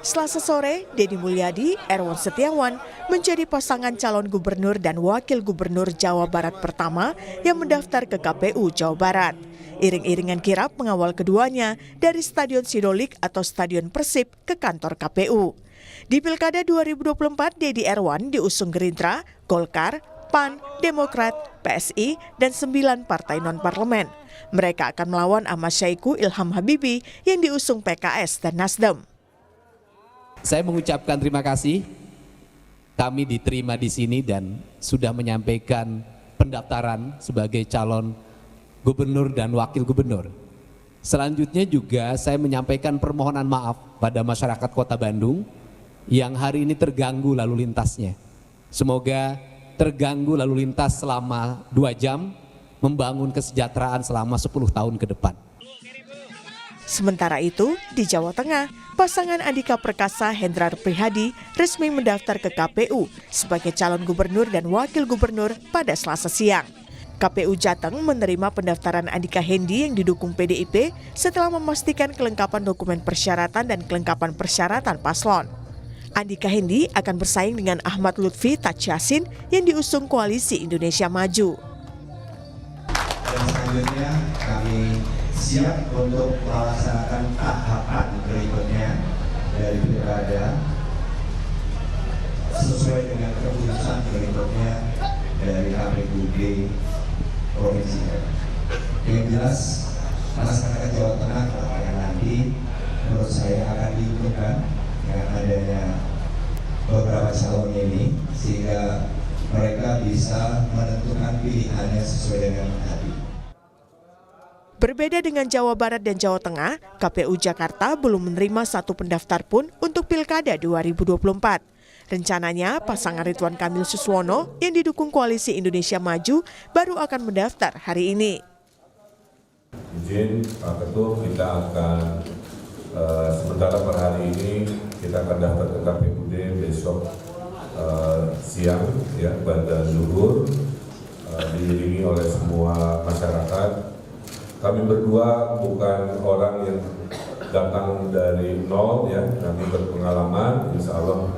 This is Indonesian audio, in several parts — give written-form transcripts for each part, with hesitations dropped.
Selasa sore, Deddy Mulyadi, Erwan Setiawan menjadi pasangan calon gubernur dan wakil gubernur Jawa Barat pertama yang mendaftar ke KPU Jawa Barat. Iring-iringan kirap mengawal keduanya dari Stadion Sidolik atau Stadion Persib ke kantor KPU. Di Pilkada 2024, Deddy Erwan diusung Gerindra, Golkar, PAN, Demokrat, PSI, dan 9 partai non-parlemen. Mereka akan melawan Ahmad Syahiku Ilham Habibie yang diusung PKS dan Nasdem. Saya mengucapkan terima kasih, kami diterima di sini dan sudah menyampaikan pendaftaran sebagai calon gubernur dan wakil gubernur. Selanjutnya juga saya menyampaikan permohonan maaf pada masyarakat Kota Bandung yang hari ini terganggu lalu lintasnya. Semoga terganggu lalu lintas selama 2 jam, membangun kesejahteraan selama 10 tahun ke depan. Sementara itu, di Jawa Tengah, pasangan Andika Perkasa Hendrar Prihadi resmi mendaftar ke KPU sebagai calon gubernur dan wakil gubernur pada Selasa siang. KPU Jateng menerima pendaftaran Andika Hendi yang didukung PDIP setelah memastikan kelengkapan dokumen persyaratan dan kelengkapan persyaratan paslon. Andika Hendi akan bersaing dengan Ahmad Lutfi Taj Yassin yang diusung Koalisi Indonesia Maju. Dan selanjutnya kami siap untuk melaksanakan tahapan berikutnya dari pilkada sesuai dengan keputusan berikutnya dari KPUD Provinsi. Yang jelas masyarakat Jawa Tengah yang nanti menurut saya akan diuntungkan dengan adanya beberapa calon ini sehingga mereka bisa menentukan pilihannya sesuai dengan hati. Berbeda dengan Jawa Barat dan Jawa Tengah, KPU Jakarta belum menerima satu pendaftar pun untuk Pilkada 2024. Rencananya, pasangan Ridwan Kamil Suswono yang didukung Koalisi Indonesia Maju baru akan mendaftar hari ini. Izin Pak Ketua, kita akan sementara per hari ini kita akan daftar ke KPUD besok siang ya pada zuhur diiringi oleh semua masyarakat. Kami berdua bukan orang yang datang dari nol ya, kami berpengalaman. Insya Allah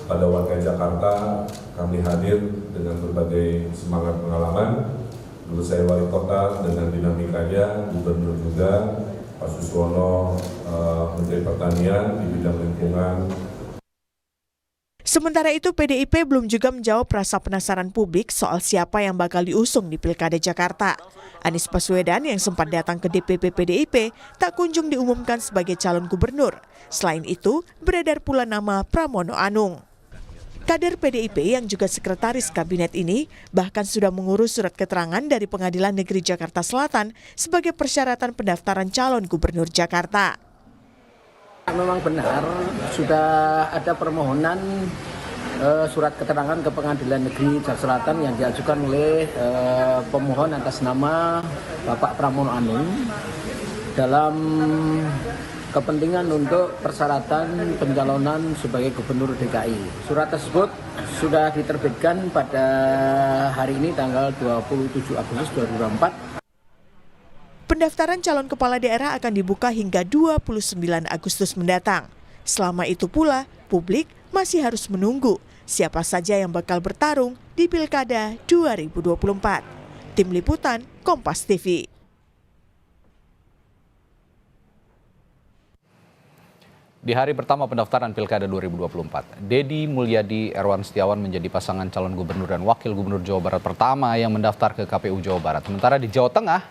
pada warga Jakarta kami hadir dengan berbagai semangat pengalaman. Dulu saya wali kota dengan dinamikanya, gubernur juga, Pak Suswono Menteri Pertanian di bidang lingkungan. Sementara itu, PDIP belum juga menjawab rasa penasaran publik soal siapa yang bakal diusung di Pilkada Jakarta. Anies Baswedan yang sempat datang ke DPP PDIP tak kunjung diumumkan sebagai calon gubernur. Selain itu, beredar pula nama Pramono Anung. Kader PDIP yang juga sekretaris kabinet ini bahkan sudah mengurus surat keterangan dari Pengadilan Negeri Jakarta Selatan sebagai persyaratan pendaftaran calon gubernur Jakarta. Memang benar, sudah ada permohonan surat keterangan ke Pengadilan Negeri Jakarta Selatan yang diajukan oleh pemohon atas nama Bapak Pramono Anung dalam kepentingan untuk persyaratan pencalonan sebagai gubernur DKI. Surat tersebut sudah diterbitkan pada hari ini tanggal 27 Agustus 2024. Pendaftaran calon kepala daerah akan dibuka hingga 29 Agustus mendatang. Selama itu pula, publik masih harus menunggu siapa saja yang bakal bertarung di Pilkada 2024. Tim Liputan, Kompas TV. Di hari pertama pendaftaran Pilkada 2024, Deddy Mulyadi, Erwan Setiawan menjadi pasangan calon gubernur dan wakil gubernur Jawa Barat pertama yang mendaftar ke KPU Jawa Barat. Sementara di Jawa Tengah,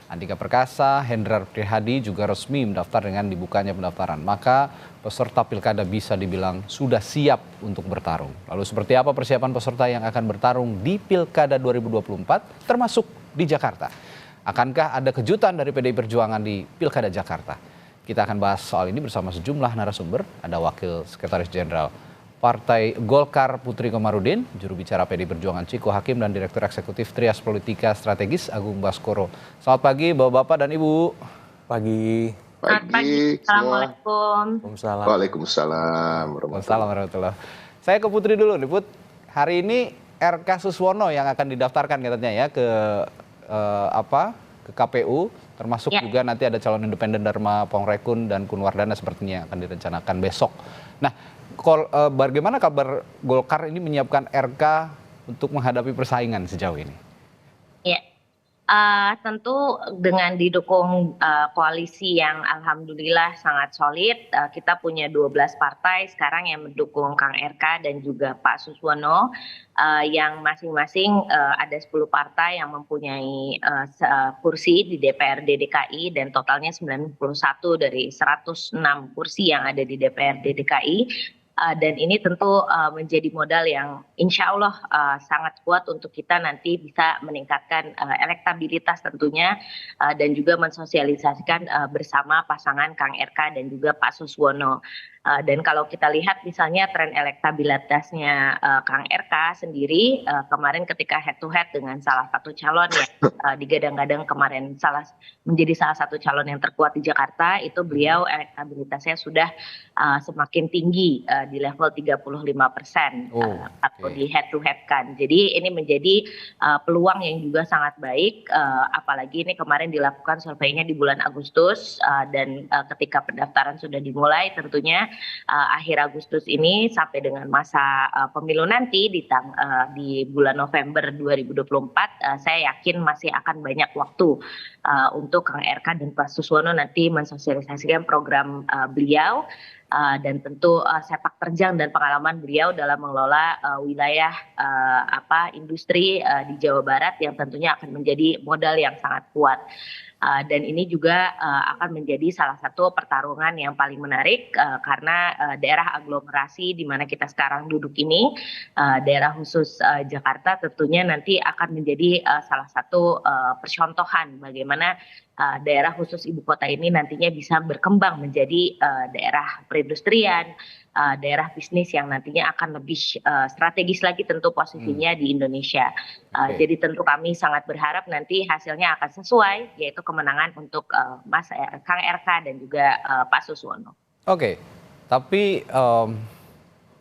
Andika Perkasa, Hendrar Prihadi juga resmi mendaftar dengan dibukanya pendaftaran. Maka peserta pilkada bisa dibilang sudah siap untuk bertarung. Lalu seperti apa persiapan peserta yang akan bertarung di Pilkada 2024 termasuk di Jakarta? Akankah ada kejutan dari PDI Perjuangan di Pilkada Jakarta? Kita akan bahas soal ini bersama sejumlah narasumber. Ada Wakil Sekretaris Jenderal Partai Golkar Putri Komarudin, juru bicara PDI Perjuangan Ciko Hakim, dan Direktur Eksekutif Trias Politika Strategis Agung Baskoro. Selamat pagi Bapak-Bapak dan Ibu. Pagi. Pagi. Assalamualaikum. Waalaikumsalam. Warahmatullahi. Saya ke Putri dulu nih, Put. Hari ini RK Suswono yang akan didaftarkan katanya ya ke ke KPU, termasuk juga nanti ada calon independen Dharma Pongrekun dan Kun Wardana sepertinya akan direncanakan besok. Nah, bagaimana kabar Golkar ini menyiapkan RK untuk menghadapi persaingan sejauh ini? Ya, tentu dengan didukung koalisi yang alhamdulillah sangat solid, kita punya 12 partai sekarang yang mendukung Kang RK dan juga Pak Suswono, yang masing-masing ada 10 partai yang mempunyai kursi di DPRD DKI dan totalnya 91 dari 106 kursi yang ada di DPRD DKI. Dan ini tentu menjadi modal yang insya Allah sangat kuat untuk kita nanti bisa meningkatkan elektabilitas tentunya dan juga mensosialisasikan bersama pasangan Kang RK dan juga Pak Suswono. Dan kalau kita lihat misalnya tren elektabilitasnya Kang RK sendiri kemarin ketika head to head dengan salah satu calon yang digadang-gadang kemarin menjadi salah satu calon yang terkuat di Jakarta, itu beliau elektabilitasnya sudah semakin tinggi di level 35% atau di head to head kan. Jadi ini menjadi peluang yang juga sangat baik, apalagi ini kemarin dilakukan surveinya di bulan Agustus dan ketika pendaftaran sudah dimulai tentunya akhir Agustus ini sampai dengan masa pemilu nanti di bulan November 2024, saya yakin masih akan banyak waktu untuk Kang RK dan Pak Suswono nanti mensosialisasikan program beliau dan tentu sepak terjang dan pengalaman beliau dalam mengelola wilayah industri di Jawa Barat yang tentunya akan menjadi modal yang sangat kuat. Dan ini juga akan menjadi salah satu pertarungan yang paling menarik karena daerah aglomerasi di mana kita sekarang duduk ini, daerah khusus Jakarta tentunya nanti akan menjadi salah satu percontohan bagaimana daerah khusus ibu kota ini nantinya bisa berkembang menjadi daerah perindustrian, daerah bisnis yang nantinya akan lebih strategis lagi tentu posisinya di Indonesia. Jadi tentu kami sangat berharap nanti hasilnya akan sesuai, yaitu kemenangan untuk Mas Kang RK dan juga Pak Suswono. Oke, tapi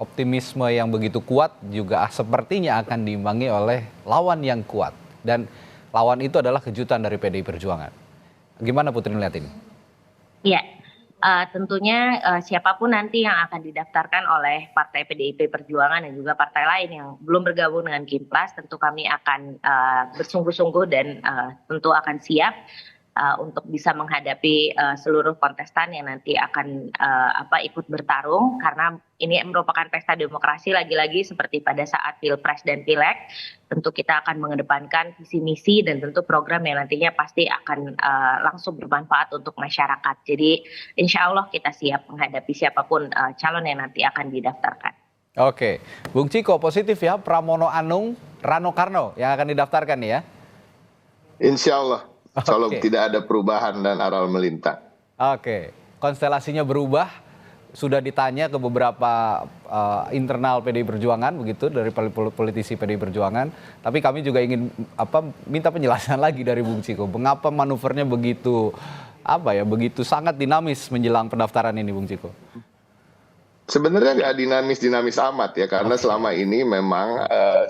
optimisme yang begitu kuat juga sepertinya akan diimbangi oleh lawan yang kuat. Dan lawan itu adalah kejutan dari PDI Perjuangan. Gimana Putri melihat ini? Iya, tentunya siapapun nanti yang akan didaftarkan oleh Partai PDIP Perjuangan dan juga partai lain yang belum bergabung dengan Kimplas, tentu kami akan bersungguh-sungguh dan tentu akan siap untuk bisa menghadapi seluruh kontestan yang nanti akan ikut bertarung, karena ini merupakan pesta demokrasi lagi-lagi seperti pada saat Pilpres dan Pileg. Tentu kita akan mengedepankan visi misi dan tentu program yang nantinya pasti akan langsung bermanfaat untuk masyarakat. Jadi insya Allah kita siap menghadapi siapapun calon yang nanti akan didaftarkan. Oke, Bung Ciko positif ya, Pramono Anung, Rano Karno yang akan didaftarkan nih ya? Insya Allah. Kalau Oke. tidak ada perubahan dan aral melintang. Oke, konstelasinya berubah. Sudah ditanya ke beberapa internal PDI Perjuangan begitu dari politisi PDI Perjuangan. Tapi kami juga ingin minta penjelasan lagi dari Bung Ciko. Mengapa manuvernya begitu begitu sangat dinamis menjelang pendaftaran ini, Bung Ciko? Sebenarnya nggak dinamis amat ya, karena selama ini memang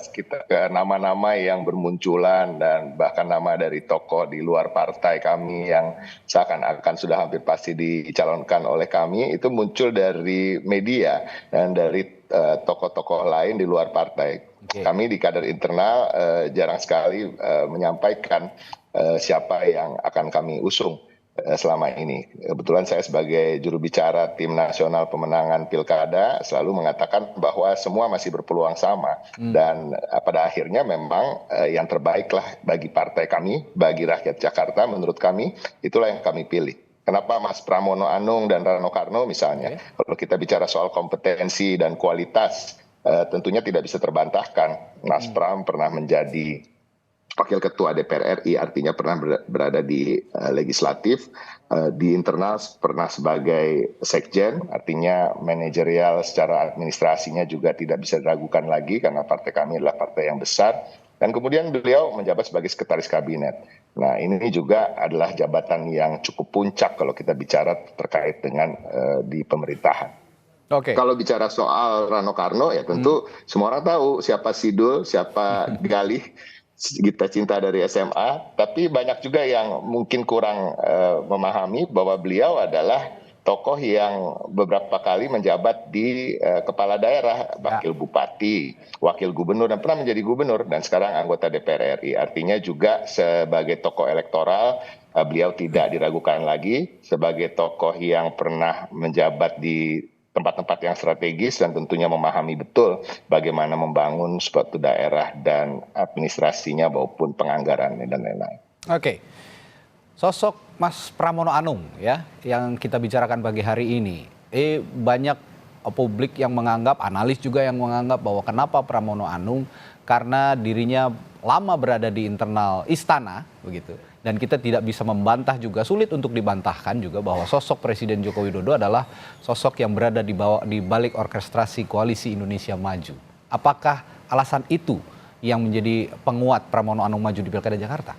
kita nama-nama yang bermunculan dan bahkan nama dari tokoh di luar partai kami yang seakan-akan sudah hampir pasti dicalonkan oleh kami itu muncul dari media dan dari tokoh-tokoh lain di luar partai. Oke. Kami di kader internal jarang sekali menyampaikan siapa yang akan kami usung selama ini. Kebetulan saya sebagai juru bicara tim nasional pemenangan pilkada selalu mengatakan bahwa semua masih berpeluang sama dan pada akhirnya memang yang terbaiklah bagi partai kami, bagi rakyat Jakarta menurut kami itulah yang kami pilih. Kenapa Mas Pramono Anung dan Rano Karno misalnya? Kalau kita bicara soal kompetensi dan kualitas tentunya tidak bisa terbantahkan. Mas Pram pernah menjadi Wakil Ketua DPR RI, artinya pernah berada di legislatif, di internal pernah sebagai sekjen, artinya manajerial secara administrasinya juga tidak bisa diragukan lagi karena partai kami adalah partai yang besar. Dan kemudian beliau menjabat sebagai sekretaris kabinet. Nah ini juga adalah jabatan yang cukup puncak kalau kita bicara terkait dengan di pemerintahan. Oke. Kalau bicara soal Rano Karno ya tentu semua orang tahu siapa Sidul, siapa Galih. kita cinta dari SMA, tapi banyak juga yang mungkin kurang memahami bahwa beliau adalah tokoh yang beberapa kali menjabat di kepala daerah, wakil bupati, wakil gubernur, dan pernah menjadi gubernur, dan sekarang anggota DPR RI. Artinya juga sebagai tokoh elektoral, beliau tidak diragukan lagi sebagai tokoh yang pernah menjabat di tempat-tempat yang strategis dan tentunya memahami betul bagaimana membangun suatu daerah dan administrasinya maupun penganggarannya dan lain-lain. Oke. Sosok Mas Pramono Anung ya yang kita bicarakan pagi hari ini. Banyak publik yang menganggap, analis juga yang menganggap bahwa kenapa Pramono Anung, karena dirinya lama berada di internal istana begitu. Dan kita tidak bisa membantah juga, sulit untuk dibantahkan juga bahwa sosok Presiden Joko Widodo adalah sosok yang berada di balik orkestrasi Koalisi Indonesia Maju. Apakah alasan itu yang menjadi penguat Pramono Anung maju di Pilkada Jakarta?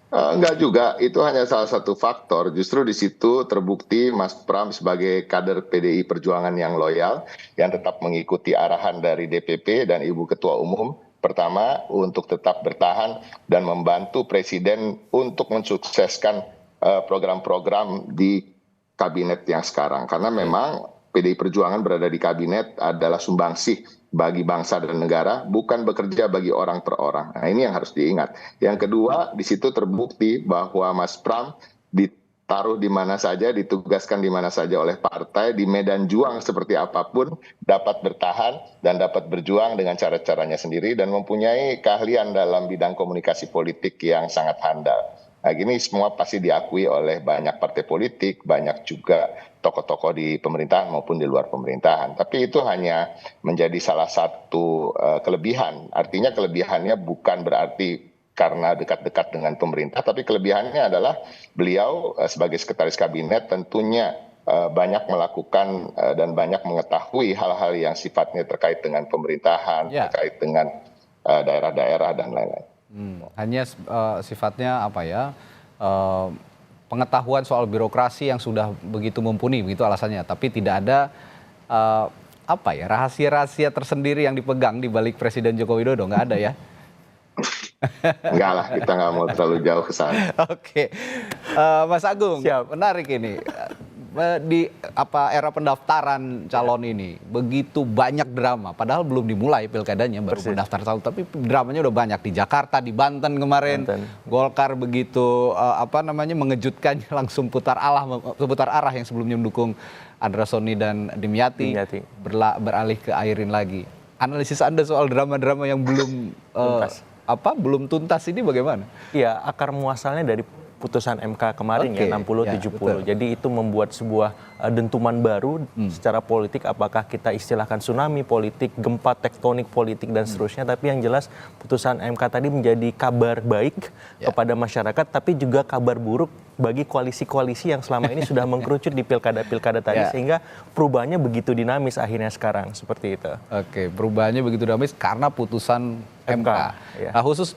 Enggak juga, itu hanya salah satu faktor. Justru di situ terbukti Mas Pram sebagai kader PDI Perjuangan yang loyal, yang tetap mengikuti arahan dari DPP dan Ibu Ketua Umum. Pertama, untuk tetap bertahan dan membantu Presiden untuk mensukseskan program-program di kabinet yang sekarang. Karena memang PDI Perjuangan berada di kabinet adalah sumbangsih bagi bangsa dan negara, bukan bekerja bagi orang per orang. Nah, ini yang harus diingat. Yang kedua, di situ terbukti bahwa Mas Pram ditaruh di mana saja, ditugaskan di mana saja oleh partai, di medan juang seperti apapun, dapat bertahan dan dapat berjuang dengan cara-caranya sendiri dan mempunyai keahlian dalam bidang komunikasi politik yang sangat handal. Nah, ini semua pasti diakui oleh banyak partai politik, banyak juga tokoh-tokoh di pemerintahan maupun di luar pemerintahan. Tapi itu hanya menjadi salah satu kelebihan. Artinya kelebihannya bukan berarti karena dekat-dekat dengan pemerintah, tapi kelebihannya adalah beliau sebagai sekretaris kabinet tentunya banyak melakukan dan banyak mengetahui hal-hal yang sifatnya terkait dengan pemerintahan, terkait dengan daerah-daerah dan lain-lain. Hanya sifatnya apa ya, pengetahuan soal birokrasi yang sudah begitu mumpuni, begitu alasannya. Tapi tidak ada apa ya, rahasia-rahasia tersendiri yang dipegang di balik Presiden Joko Widodo, nggak ada ya? Enggak lah, kita nggak mau terlalu jauh ke sana. Oke, Mas Agung, menarik ini. Di era pendaftaran calon ini begitu banyak drama, padahal belum dimulai pilkadanya, baru mendaftar calon, tapi dramanya udah banyak di Jakarta, di Banten kemarin. Golkar begitu mengejutkan, langsung putar arah yang sebelumnya mendukung Andra Soni dan Dimyati. Beralih ke Airin lagi. Analisis Anda soal drama-drama yang belum tuntas ini bagaimana? Iya, akar muasalnya dari putusan MK kemarin ya 60-70. Jadi itu membuat sebuah dentuman baru secara politik, apakah kita istilahkan tsunami politik, gempa tektonik politik dan seterusnya. Tapi yang jelas putusan MK tadi menjadi kabar baik kepada masyarakat, tapi juga kabar buruk bagi koalisi-koalisi yang selama ini sudah mengkerucut di pilkada-pilkada tadi, sehingga perubahannya begitu dinamis akhirnya sekarang seperti itu. Oke, perubahannya begitu dinamis karena putusan MK. Nah,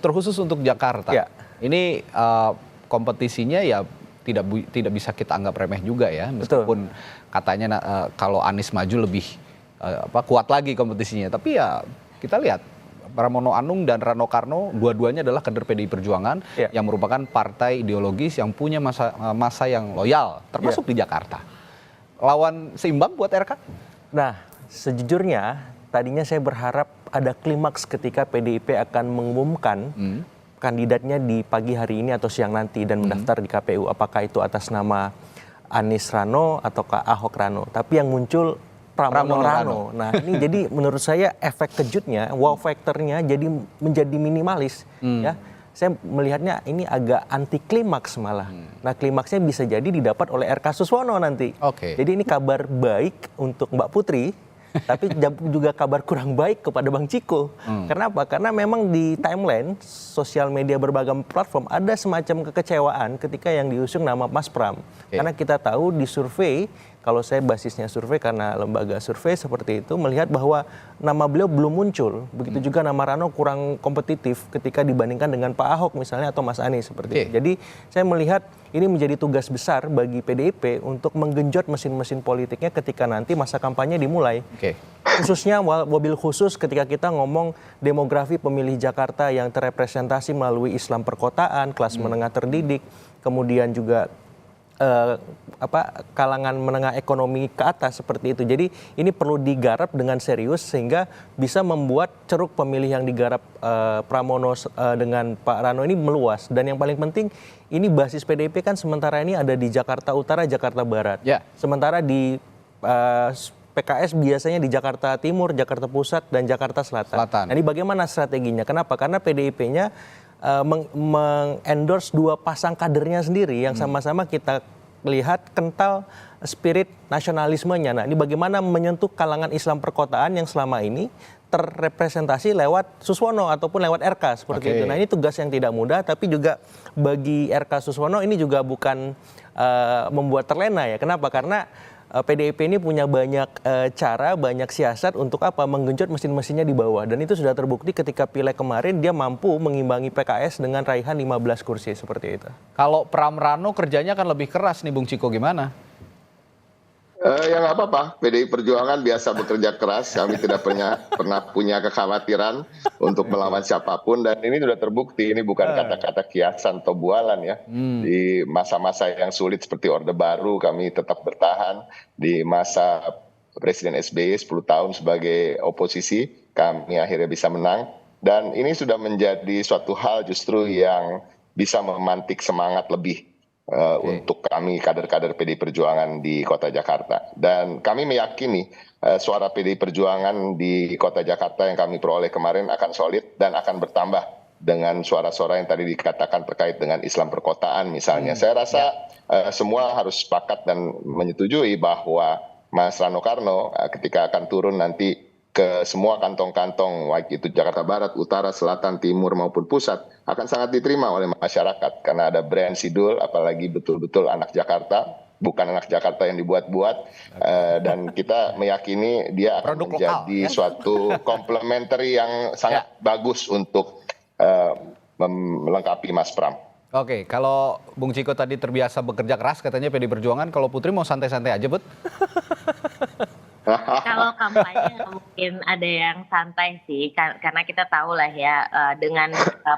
terkhusus untuk Jakarta. Ini kompetisinya ya tidak bisa kita anggap remeh juga ya, meskipun katanya kalau Anies maju lebih kuat lagi kompetisinya, tapi ya kita lihat Pramono Anung dan Rano Karno dua-duanya adalah kader PDI Perjuangan yang merupakan partai ideologis yang punya masa yang loyal, termasuk di Jakarta. Lawan seimbang buat RK? Nah, sejujurnya tadinya saya berharap ada klimaks ketika PDIP akan mengumumkan kandidatnya di pagi hari ini atau siang nanti dan mendaftar di KPU. Apakah itu atas nama Anies Rano ataukah Ahok Rano. Tapi yang muncul Pramono Rano. Nah, ini jadi menurut saya efek kejutnya, wow factornya jadi menjadi minimalis. Ya, saya melihatnya ini agak anti klimaks malah. Nah, klimaksnya bisa jadi didapat oleh RK Suswono nanti. Jadi ini kabar baik untuk Mbak Putri, tapi juga kabar kurang baik kepada Bang Ciko. Kenapa? Karena memang di timeline sosial media berbagai platform ada semacam kekecewaan ketika yang diusung nama Mas Pram. Karena kita tahu di survei, kalau saya basisnya survei karena lembaga survei seperti itu, melihat bahwa nama beliau belum muncul. Begitu juga nama Rano kurang kompetitif ketika dibandingkan dengan Pak Ahok misalnya atau Mas Anies seperti itu. Jadi saya melihat ini menjadi tugas besar bagi PDIP untuk menggenjot mesin-mesin politiknya ketika nanti masa kampanye dimulai. khususnya mobil khusus ketika kita ngomong demografi pemilih Jakarta yang terrepresentasi melalui Islam perkotaan, kelas menengah terdidik, kemudian juga kalangan menengah ekonomi ke atas seperti itu. Jadi ini perlu digarap dengan serius sehingga bisa membuat ceruk pemilih yang digarap Pramono dengan Pak Rano ini meluas. Dan yang paling penting ini basis PDIP kan sementara ini ada di Jakarta Utara, Jakarta Barat. Ya. Sementara di PKS biasanya di Jakarta Timur, Jakarta Pusat, dan Jakarta Selatan. Nah, ini bagaimana strateginya? Kenapa? Karena PDIP-nya mengendorse dua pasang kadernya sendiri yang sama-sama kita lihat kental spirit nasionalismenya. Nah, ini bagaimana menyentuh kalangan Islam perkotaan yang selama ini terrepresentasi lewat Suswono ataupun lewat RK seperti itu. Nah, ini tugas yang tidak mudah, tapi juga bagi RK Suswono ini juga bukan membuat terlena ya. Kenapa? Karena PDIP ini punya banyak cara, banyak siasat untuk apa? Menggenjot mesin-mesinnya di bawah. Dan itu sudah terbukti ketika pileg kemarin dia mampu mengimbangi PKS dengan raihan 15 kursi seperti itu. Kalau Pram Rano kerjanya kan lebih keras nih Bung Ciko, gimana? Ya nggak apa-apa, PDI Perjuangan biasa bekerja keras, kami tidak pernah punya kekhawatiran untuk melawan siapapun, dan ini sudah terbukti, ini bukan kata-kata kiasan atau bualan ya. Di masa-masa yang sulit seperti Orde Baru kami tetap bertahan, di masa Presiden SBY 10 tahun sebagai oposisi kami akhirnya bisa menang, dan ini sudah menjadi suatu hal justru yang bisa memantik semangat lebih untuk kami kader-kader PDI Perjuangan di Kota Jakarta. Dan kami meyakini suara PDI Perjuangan di Kota Jakarta yang kami peroleh kemarin akan solid dan akan bertambah dengan suara-suara yang tadi dikatakan terkait dengan Islam perkotaan misalnya. Saya rasa semua harus sepakat dan menyetujui bahwa Mas Rano Karno ketika akan turun nanti ke semua kantong-kantong, baik itu Jakarta Barat, Utara, Selatan, Timur maupun Pusat, akan sangat diterima oleh masyarakat karena ada brand Sidul, apalagi betul-betul anak Jakarta, bukan anak Jakarta yang dibuat-buat, dan kita meyakini dia akan menjadi suatu komplementari yang sangat bagus untuk melengkapi Mas Pram. Oke, kalau Bung Ciko tadi terbiasa bekerja keras katanya PDI Perjuangan, kalau Putri mau santai-santai aja, Bet? Kalau kampanye mungkin ada yang santai sih, karena kita tahu lah ya dengan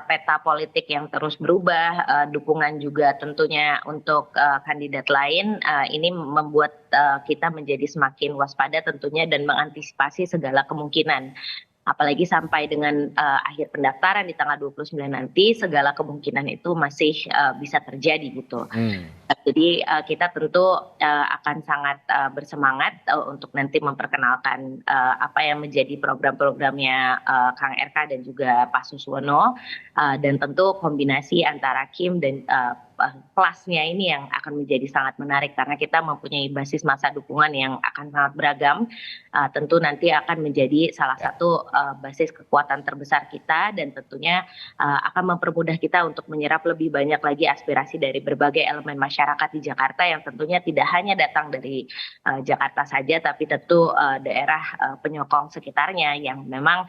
peta politik yang terus berubah, dukungan juga tentunya untuk kandidat lain, ini membuat kita menjadi semakin waspada tentunya dan mengantisipasi segala kemungkinan. Apalagi sampai dengan akhir pendaftaran di tanggal 29 nanti, segala kemungkinan itu masih bisa terjadi gitu. Jadi kita tentu akan sangat bersemangat untuk nanti memperkenalkan apa yang menjadi program-programnya Kang RK dan juga Pak Suswono, dan tentu kombinasi antara Kim dan kelasnya ini yang akan menjadi sangat menarik karena kita mempunyai basis massa dukungan yang akan sangat beragam. Tentu nanti akan menjadi salah satu basis kekuatan terbesar kita, dan tentunya akan mempermudah kita untuk menyerap lebih banyak lagi aspirasi dari berbagai elemen masyarakat di Jakarta yang tentunya tidak hanya datang dari Jakarta saja, tapi tentu daerah penyokong sekitarnya yang memang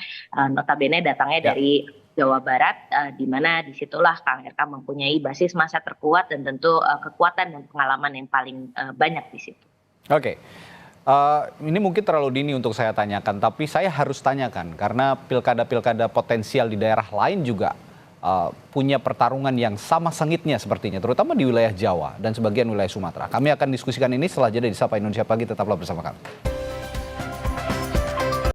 notabene datangnya dari Jawa Barat, di mana disitulah Kang RK mempunyai basis massa terkuat dan tentu kekuatan dan pengalaman yang paling banyak di situ. Oke. Ini mungkin terlalu dini untuk saya tanyakan, tapi saya harus tanyakan karena pilkada-pilkada potensial di daerah lain juga punya pertarungan yang sama sengitnya sepertinya, terutama di wilayah Jawa dan sebagian wilayah Sumatera. Kami akan diskusikan ini setelah jeda di Sapa Indonesia Pagi, tetaplah bersama kami.